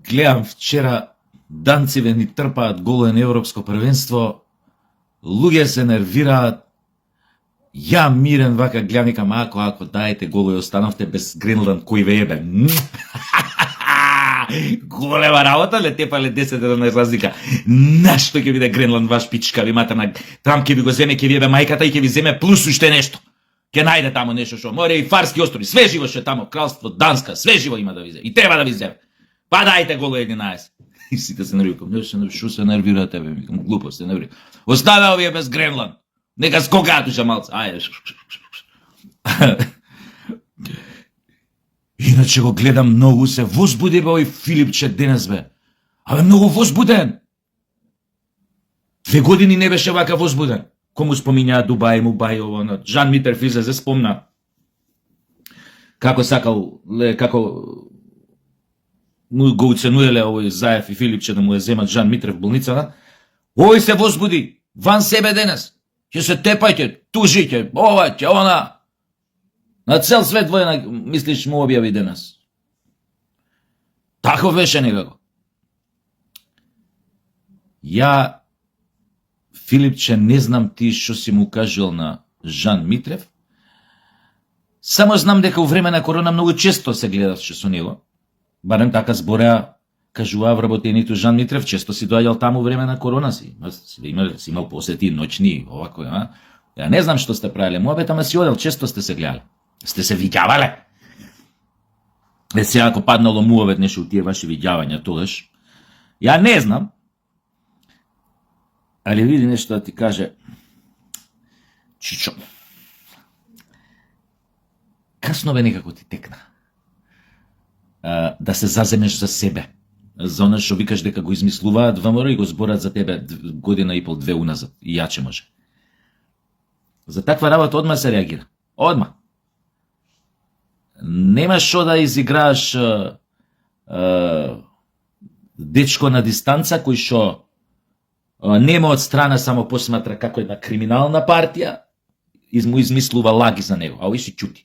Гледам вчера данциве ни трпаат голо на европско првенство, луѓе се нервираат. Ја мирен вака гледам, викам, ако дајте голо и останавте без Гренланд, кој ве ебе. Голема работа, ле тепале 10-11 разлика. Нашто ќе биде Гренланд ваш пичка, ви матерна. Трамп ќе ви го земе, ќе ви ебе мајката и ќе ви земе плюс уште нешто. Ќе најде тамо нешто што море и Фарски острови, све живо ше тамо, кралство Данска, све живо има да ви земе. И треба да ви земе. Па дајте голо 11. И сите се нервирам, шо се нервирате бе, викам, глупо се нервирам. Оставе овие без Гренланд. Нека скокаат уша малце. Ајде. Иначе го гледам, многу се возбуди бе овој Филипче денес бе. Абе многу возбуден. 2 години не беше вака возбуден. Кому споминјаа Дубај, Мубај, ово, Жан Митрев излезе спомна. Како сакал, како му го уценуеле овој Заев и Филипче да му ја земат Жан Митрев в болницата. Овој се возбуди, ван себе денес. Ќе се тепајте, тужите, ова ќе она. На цел свет војна, мислиш, му објави денес. Тако беше некако. Ја, Филипче, не знам ти што си му кажал на Жан Митрев. Само знам дека у време на корона многу често се гледаше со него. Барем така збореа, кажуваа вработените Жан Митрев, често си доаѓал таму време на корона си. Си имал посети ноќни, овако, а? Ја не знам што сте правиле, муабет, ама си одел, често сте се гледале. Сте се видјавале. Сега ако паднало муабет нешто у тие ваши видјавања тогаш, ја не знам. Али види нешто да ти каже, Чичо, касно бе некако ти текна да се заземеш за себе, за она што викаш дека го измислуваат ВМРО и го зборат за тебе година и пол, 2 уназад, и јаче може. За таква работа одма се реагира. Одма. Нема шо да изиграаш дечко на дистанца кој што нема од страна само посматра како една криминална партија, му измислува лаги за него, а овој си ќути.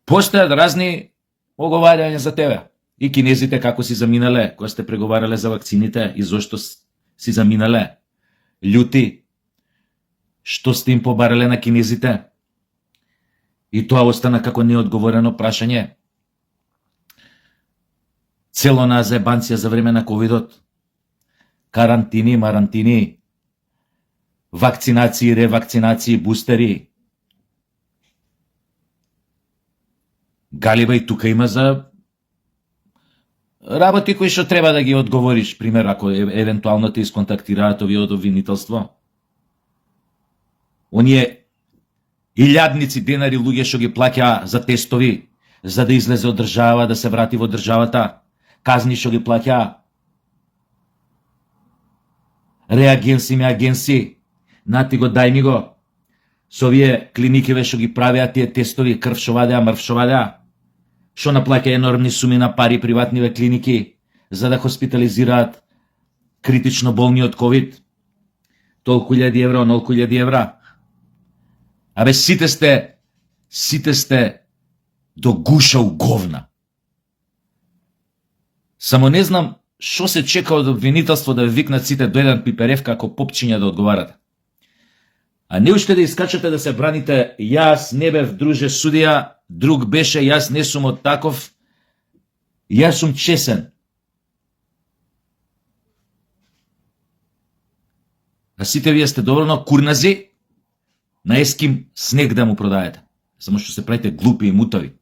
Постојат разни оговарања за тебе. И кинезите како си заминале, кога сте преговарале за вакцините и зошто си заминале. Љути, што сте им побарале на кинезите. И тоа остана како неодговорено прашање. Цело на заебанција за време на ковидот. Карантини, марантини, вакцинации, ревакцинации, бустери. Галиба и тука има за работи кои што треба да ги одговориш, пример, ако евентуално те исконтактираат овие од обвинителство. Оние илјадници денари луѓе што ги плаќаа за тестови, за да излезе од држава, да се врати во државата, казни што ги плаќаа. Реагенси ми агенси, нати го, дај ми го. Со овие клиникиве што ги правеа тие тестови, крв што вадеа, мрв што вадеа, што наплаќа енормни суми на пари приватниве клиники за да хоспитализираат критично болни од ковид. Толку илјади евра, онолку илјади евра. Абе сите сте до гуша у говна. Само не знам што се чека од обвинителство да ве викнат сите до еден пиперевка ако попчиња да одговарате. А не уште да искачате да се браните, јас не бев друже судија, друг беше, јас не сум од таков, јас сум чесен. А сите вие сте доволно курнази, на еским снег да му продаете. Само што се правите глупи и мутави.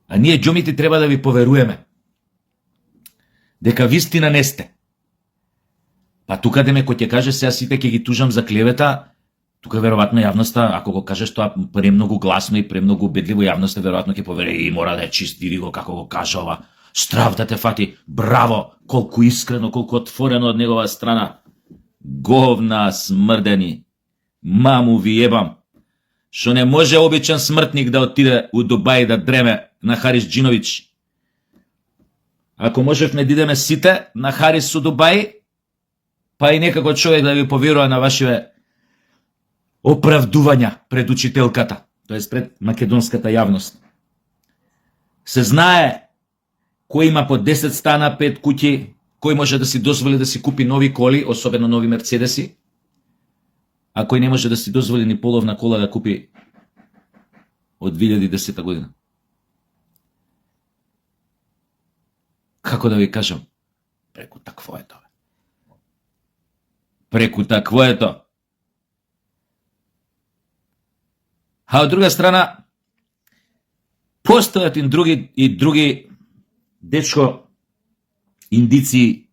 А ние џомите треба да ви поверуеме. Дека вистина не сте. Па тука деме кој ќе каже сега сите ќе ги тужам за клевета, тука веројатно јавноста, ако го кажеш тоа премногу гласно и премногу убедливо, јавноста веројатно ќе повере и мора да е чист, види го како го кажа ова. Страв да те фати, браво, колку искрено, колку отворено од негова страна. Говна смрдени, маму ви ебам, што не може обичен смртник да отиде у Дубај да дреме на Харис Џиновиќ. Ако можевме да идеме сите на Харис у Дубај, па и некако човек да ви поверува на вашите оправдувања пред учителката, тоест пред македонската јавност. Се знае кој има по 10 стана, 5 куќи, кој може да си дозволи да си купи нови коли, особено нови мерцедеси, а кој не може да си дозволи ни половна кола да купи од 2010 година. Како да ви кажам? Преку такво е тоа. Преку такво е тоа. А од друга страна, постојат и други дечко индици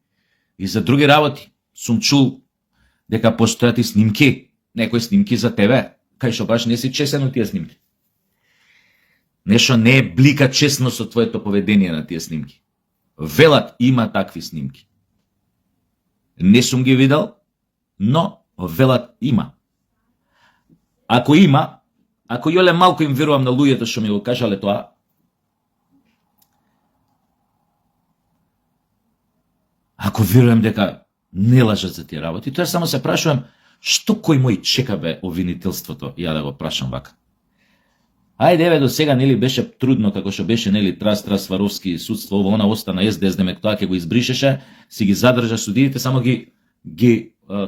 и за други работи. Сум чул дека постојат и снимки, некои снимки за тебе, кај што баш не си чесен од тие снимки. Нешто не е блика честност од твоето поведение на тие снимки. Велат има такви снимки. Не сум ги видел, но велат има. Ако има, ако јоле малку им верувам на луѓето што ми го кажале тоа, ако верувам дека не лажат за тие работи, тоа само се прашувам, што кој мој чека бе обвинителството, ја да го прашам вака. Ајде, еве, до сега, нели, беше трудно, како што беше, нели, Трас, Варовски, судство, ово, она остана СДС, демек тоа ќе го избришеше, си ги задржа судиите, само ги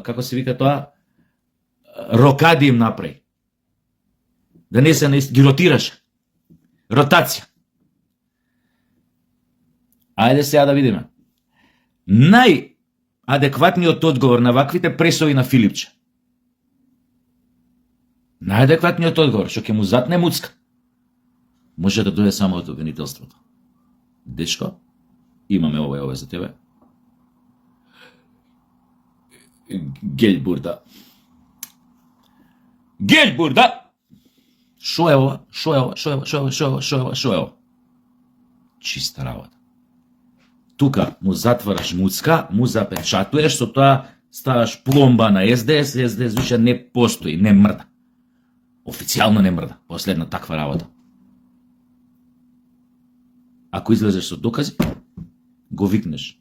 како се вика тоа, рокади им направи. Да не се ги ротираше. Ротација. Ајде сега да видиме. Најадекватниот одговор на ваквите пресови на Филипче. Најадекватниот одговор, што ќе му затне муцка, може да дојде само од обвинителството. Дечко, имаме ова за тебе. Гелјбурда. Гелјбурда! Шо е ова? Шо е ова? Шо е ова? Шо е ова? Шо е ова? Шо е ова? Шо е ова? Чиста работа. Тука му затвараш муцка, му запечатуеш, со тоа ставаш пломба на СДС, СДС више не постои, не мрда. Официјално не мрда, последна таква работа. Ако излезеш со докази, го викнеш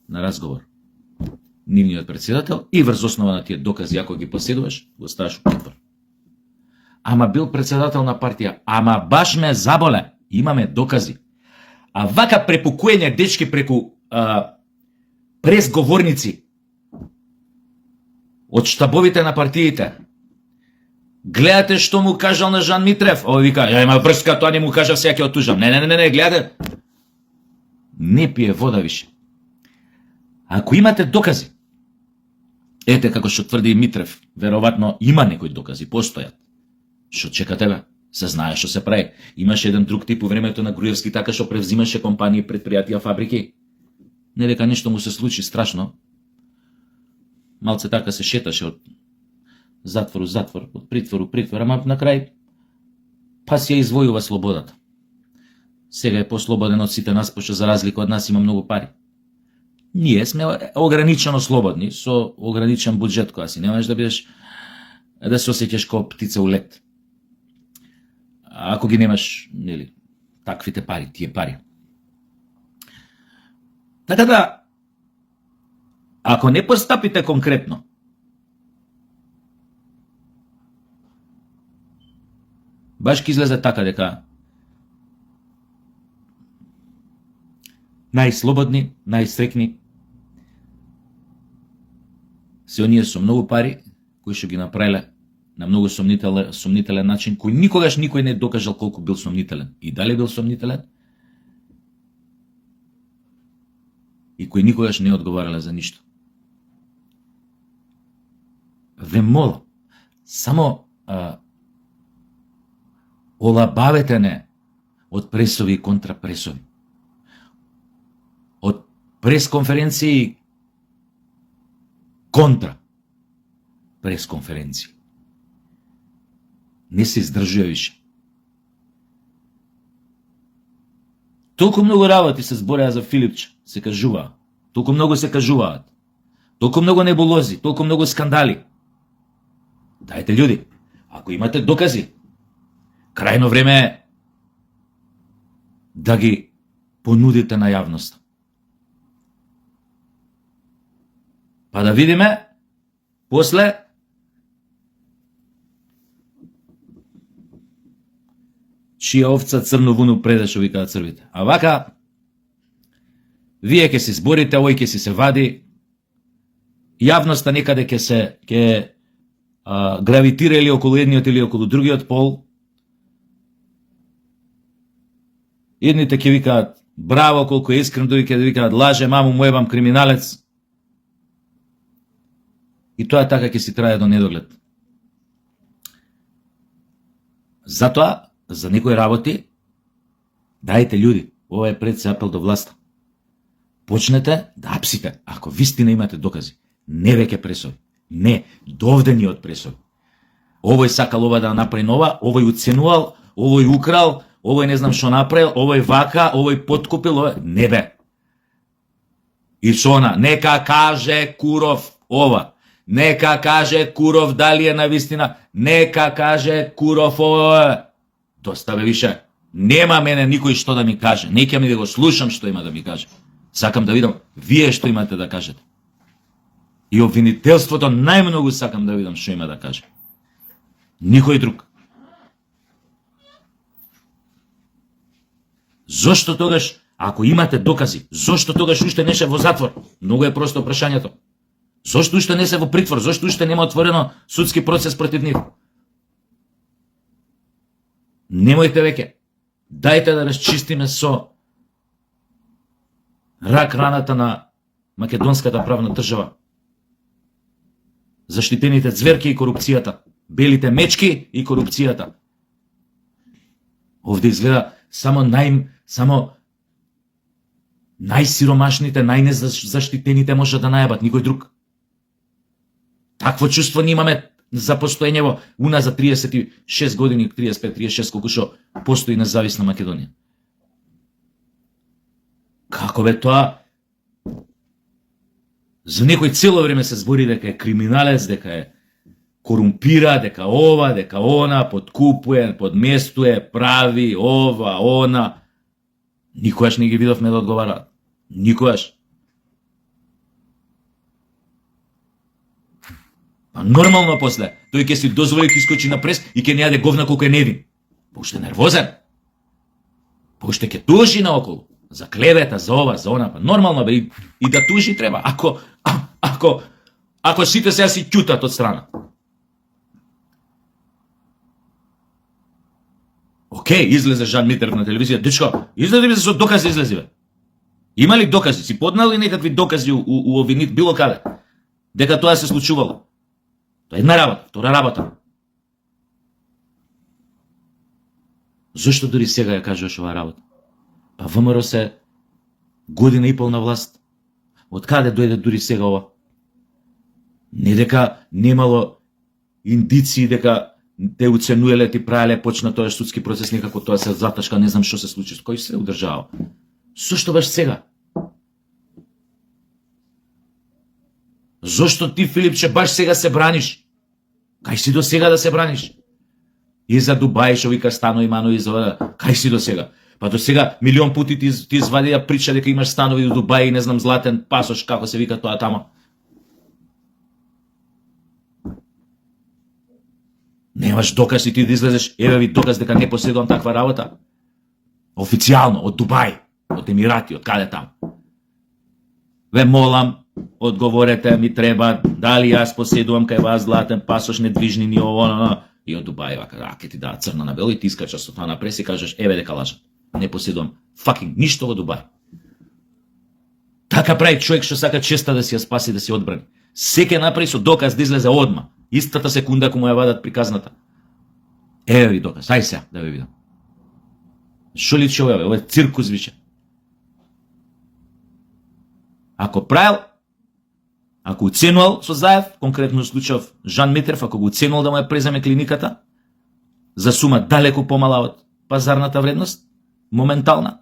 на разговор нивниот председател и врз основа на тие докази, ако ги поседуваш, го ставаш у притвор. Ама бил председател на партија, ама баш ме заболе, имаме докази. А вака препукуење, дечки, преку презговорници од штабовите на партиите, гледате што му кажал на Жан Митрев. Ово вика, има врска, тоа не му кажа, сега ќе отужам. Не, гледате. Не пие вода више. Ако имате докази, ете како што тврди Митрев, веројатно има некои докази, постојат. Што чека тебе? Се знае што се прави. Имаше еден друг тип по времето на Груевски, така што превзимаше компании, предпријатија, фабрики. Не дека нешто му се случи страшно. Малце така се шеташе од затвор у затвор, од притвор у притвор, ама на крај па си ја извојува слободата. Сега е послободен од сите нас, пошто за разлика од нас има многу пари. Ние сме ограничено слободни, со ограничен буџет, кога си немаш да бидеш, да се осеќаш како птица у лет. Ако ги немаш, нели, таквите пари, тие пари. Така да, ако не постапите конкретно, баш ќе излезе така дека најслободни, најстрекни се оние со многу пари, кои што ги направиле на многу сомнителен начин, кој никогаш никој не докажал колку бил сомнителен. И дали бил сомнителен, и кои никогаш не одговарале за ништо. Ве молам, само олабавете не од пресови и контрапресови. Од пресконференции контра пресконференции. Не се издржува више. Толку многу работи се збореа за Филипче, се кажуваа. Толку многу се кажуваат. Толку многу небулози, толку многу скандали. Дајте, људи, ако имате докази, крајно време е да ги понудите на јавноста. Па да видиме после чија овца црно вуну преде, што викаат црвите. А вака, вие ќе се зборите, овој ќе си се вади, јавноста некаде ќе гравитира или околу едниот или околу другиот пол. Едните ќе викаат браво, колку е искрен, други ќе викаат лаже, маму му ебам, криминалец. И тоа така ќе си трае до недоглед. Затоа, за некои работи, дајте луѓе, ова е пред се апел до власта. Почнете да апсите, ако вистина имате докази. Не веќе пресови. Не, довдениот пресови. Овој сакал ова да направи нова, овој уценувал, овој украл, овој не знам што направил, овој вака, овој подкупил, овој... Не бе. И што она, нека каже Куров ова. Нека каже Куров дали е навистина. Нека каже Куров ова. Доста бе више. Нема мене никој што да ми каже. Неќе ми да го слушам што има да ми каже. Сакам да видам вие што имате да кажете. И обвинителството најмногу сакам да видам што има да каже. Никој друг. Зошто тогаш, ако имате докази, зошто тогаш уште не се во затвор? Многу е просто прашањето. Зошто уште не се во притвор? Зошто уште нема отворено судски процес против нив? Немојте веќе. Дајте да расчистиме со рак раната на македонската правна држава. Заштитените зверки и корупцијата. Белите мечки и корупцијата. Овде изгледа само најсиромашните, најнезаштитените може да најабат, никој друг. Такво чувство не имаме за постоењево за 36 години, 35-36, колку што постои независна Македонија. Како бе тоа? За некој цело време се збори дека е криминалец, дека е корумпира, дека ова, дека она, подкупуе, подместуе, прави, ова, она. Никогаш не ги видовме да одговараат. Никогаш. А нормално после, тој ќе си дозволи ќе искочи на прес и ќе не јаде говна колку е невин. Уште нервозен. Уште ќе тужи наоколу. За клевета, за ова, за она. Нормално бе, и да тужи треба. Ако сите сега си ќутат од страна. Океј, излезе Жан Митеров на телевизија. Дечко, излезе ми со докази, излезе бе. Има ли докази? Си поднали некакви докази у обвинит било каде? Дека тоа се случувало. Тоа е една работа, втора работа. Зошто дури сега ја кажуваш оваа работа? Па ВМРО се година и пол на власт. Од каде дојде дури сега ова? Не дека немало индиции дека те уценуеле, ти правеле, почна тоа судски процес, некако тоа се заташка, не знам што се случи, кој се удржава. Зошто баш сега? Зошто ти, Филипче, баш сега се браниш? Кај си до сега да се браниш? И за Дубај што вика станови, манови, за кај си до сега? Па до сега милион пути ти извадија прича дека имаш станови во Дубај и не знам златен пасош, како се вика тоа тамо. Немаш доказ и ти да излезеш, еве ви доказ дека не поседувам таква работа. Официјално, од Дубај, од Емирати, од каде таму. Ве молам, одговорете, ми треба, дали јас поседувам кај вас златен пасош, недвижнини, ово, и од Дубај, вака, ке ти дадат црно на бело и ти искачаш со тоа на прес и кажеш, еве дека лажат. Не поседувам факинг ништо во Дубај. Така прави човек што сака честа да си ја спаси, да си одбрани. Секе направи со доказ да излезе одма. Истата секунда ако му ја вадат приказната. Еве ви доказ, ај сега да ви видам. Шо личи ова? Ова е циркус више. Ако правил, ако уценувал со Заев, конкретно случајов Жан Митеров, ако го уценувал да му ја преземе клиниката, за сума далеку помала од пазарната вредност, моментална.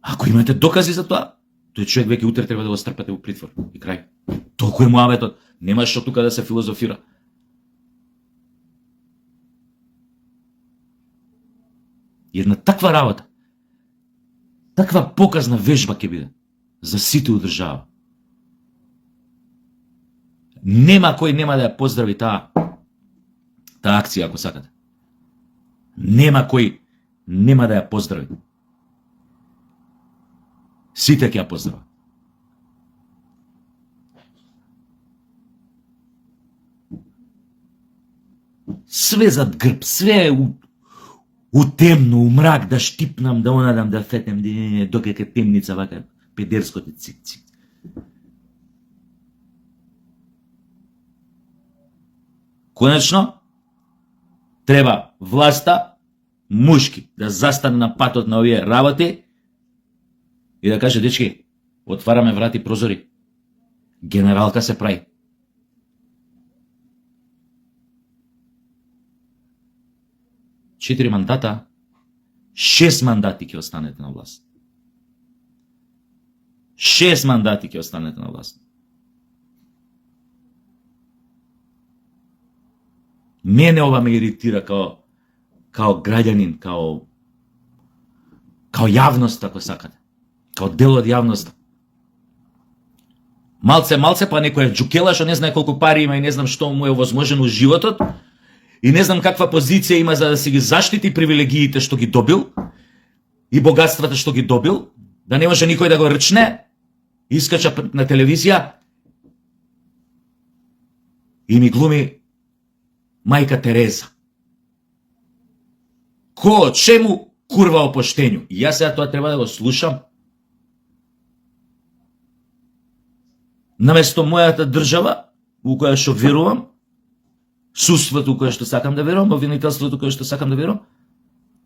Ако имате докази за тоа, тој човек веќе утре треба да го стрпате во притвор. И крај. Толку е муабетот. Нема што тука да се филозофира. Една таква работа, таква показна вежба ќе биде за сите у држава. Нема кој нема да ја поздрави таа акција, ако сакате. Нема кој нема да ја поздрави. Сите ќе ја поздрават. Све зад грб, све у темно, у мрак, да штипнам, да онадам, да фетем, докека темница вака, педерското цик-цик. Конечно, треба власта, мушки, да застане на патот на овие работи и да каже, дечки, отвараме врати прозори. Генералка се прави. Четири мандата, 6 мандати ќе останете на власт. 6 мандати ќе останете на власт. Мене ова ме иритира као граѓанин, као јавност, ако сакате. Као дел од јавноста. Малце, па некоја џукела што не знае колку пари има и не знам што му е овозможено у животот и не знам каква позиција има за да си ги заштити привилегиите што ги добил и богатствата што ги добил, да не може никој да го рчне, искача на телевизија и ми глуми мајка Тереза. Чему курва о поштењу? И јас сега тоа треба да го слушам. Наместо мојата држава, у која што верувам, судството у кое што сакам да верувам, обвинителството кое што сакам да верувам,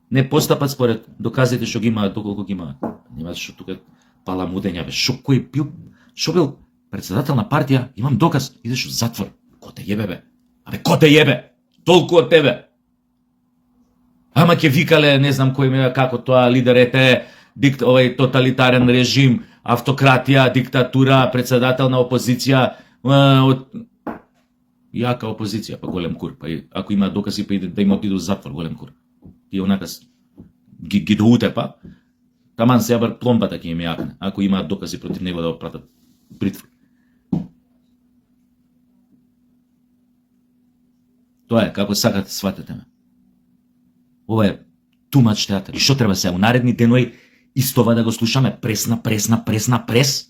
не постапат според доказите што ги имаат, доколку ги имаат. Нема што тука паламудења, бе, шо кој бил, што бил председател на партија, имам доказ, идеш во затвор. Ко те јебе, бе? Абе, ко те јебе? Толку од тебе. Ама ќе викале, не знам кој ме како тоа лидерете, овој тоталитарен режим, автократија, диктатура, председател на опозиција, јака опозиција, па голем кур, па ако има докази, па да им отиду во затвор, голем кур. И онака ги доутепа, таман се јабар пломбата ќе им јакне, ако имаат докази против него да го пратат притвор. Тоа е, како сакате, сватете ме. Ова е too much театар. И што треба се у наредни денови истова да го слушаме? Прес на прес на прес на прес?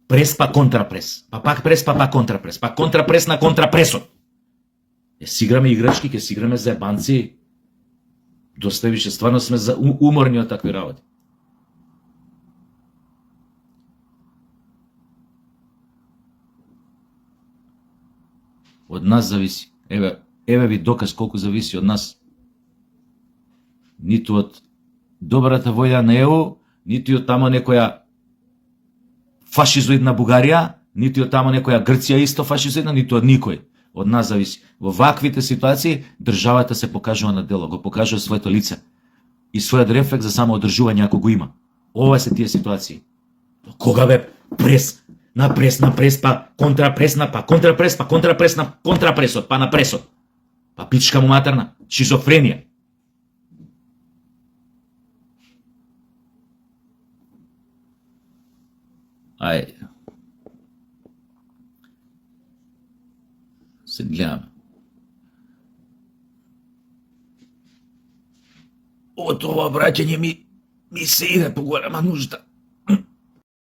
Прес па контрапрес. Па пак прес, па пак контрапрес. Па контрапрес на контрапресот. Си играме играчки, ќе си играме за ебанци. Доста више, стварно сме уморни од такви работи. Од нас зависи. Еве ви доказ колку зависи од нас. Ниту од добрата воља на ЕУ, ниту од тамо некоја фашизоидна Бугарија, ниту од тамо некоја Грција исто фашизоидна, ниту од никој. Од нас зависи. Во ваквите ситуации државата се покажува на дело, го покажува своето лице и својот рефлекс за самоодржување ако го има. Ова се тие ситуации. Кога бе прес на прес, па контрапрес, па контрапрес, па контрапрес на контрапресот, па на пресот. Па пичка му матерна, шизофренија. Ај. Се гледаме. Од ова браќање ми се иде по голема нужда.